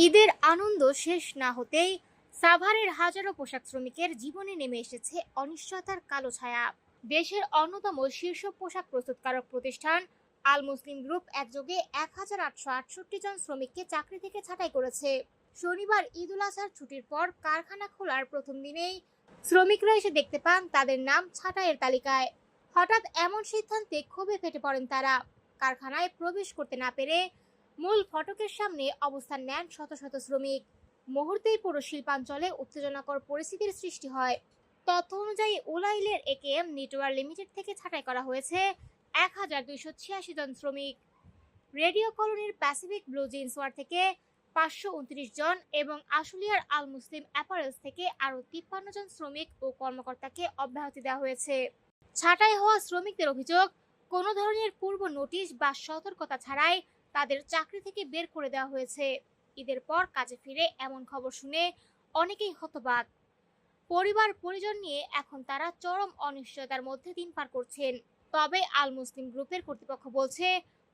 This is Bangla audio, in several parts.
ঈদের আনন্দ শেষ না হতেই সাভারের হাজারো পোশাক শ্রমিকের জীবনে নেমে এসেছে অনিশ্চয়তার কালো ছায়া। দেশের অন্যতম শীর্ষ পোশাক প্রস্তুতকারক প্রতিষ্ঠান আল মুসলিম গ্রুপ একযোগে 1868 জন শ্রমিককে চাকরি থেকে ছাঁটাই করেছে। শনিবার ঈদ উল আজহার ছুটির পর কারখানা খোলার প্রথম দিনেই শ্রমিকরা এসে দেখতে পান তাদের নাম ছাঁটাইয়ের তালিকায়। হঠাৎ এমন সিদ্ধান্তে ক্ষোভে ফেটে পড়েন তারা। কারখানায় প্রবেশ করতে না পেরে মূল ফটকের সামনে অবস্থান নেন শত শত শ্রমিক। মুহূর্তেই পুরো শিল্পাঞ্চলে উত্তেজনাকর পরিস্থিতির সৃষ্টি হয়। তথ্য অনুযায়ী উলাইলের একেএম নেটওয়ার্ক লিমিটেড থেকে ছাঁটাই করা হয়েছে 1286 জন শ্রমিক। রেডিও কলোনির প্যাসিফিক ব্লু জিন্স ওয়ার থেকে 529 জন এবং আশুলিয়ার আল মুসলিম অ্যাপারেলস থেকে আরও 53 জন শ্রমিক ও কর্মকর্তাকে অব্যাহতি দেওয়া হয়েছে। ছাঁটাই হওয়া শ্রমিকদের অভিযোগ, কোনো ধরনের পূর্ব নোটিশ বা সতর্কতা ছাড়াই তাদের চাকরি থেকে বের করে দেওয়া হয়েছে। ঈদের পর কাজে ফিরে এমন খবর শুনে অনেকেই হতবাক। পরিবার পরিজন নিয়ে এখন তারা চরম অনিশ্চয়তার মধ্যে দিন পার করছেন। তবে আল মুসলিম গ্রুপের কর্তৃপক্ষ বলছে,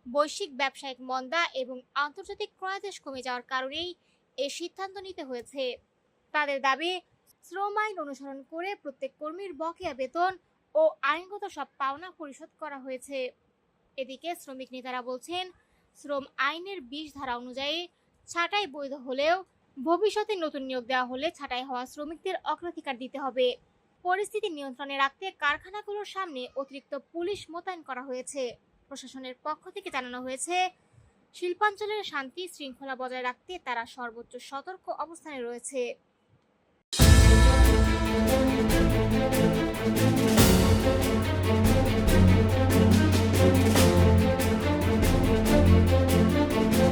বৈশ্বিক ব্যবসায়িক মন্দা এবং আন্তর্জাতিক ক্রয়াদেশ কমে যাওয়ার কারণেই এই সিদ্ধান্ত নিতে হয়েছে। তাদের দাবি, শ্রম আইন অনুসরণ করে প্রত্যেক কর্মীর বকেয়া বেতন ও আইনগত সব পাওনা পরিশোধ করা হয়েছে। এদিকে শ্রমিক নেতারা বলছেন, শ্রম আইনের 20 ধারা অনুযায়ী ছাঁটাই বৈধ হলেও ভবিষ্যতে নতুন নিয়োগ দেওয়া হলে ছাঁটাই হওয়া শ্রমিকদের অগ্রাধিকার দিতে হবে। পরিস্থিতি নিয়ন্ত্রণে রাখতে কারখানাগুলোর সামনে অতিরিক্ত পুলিশ মোতায়েন করা হয়েছে। প্রশাসনের পক্ষ থেকে জানানো হয়েছে, শিল্পাঞ্চলের শান্তি শৃঙ্খলা বজায় রাখতে তারা সর্বোচ্চ সতর্ক অবস্থানে রয়েছে।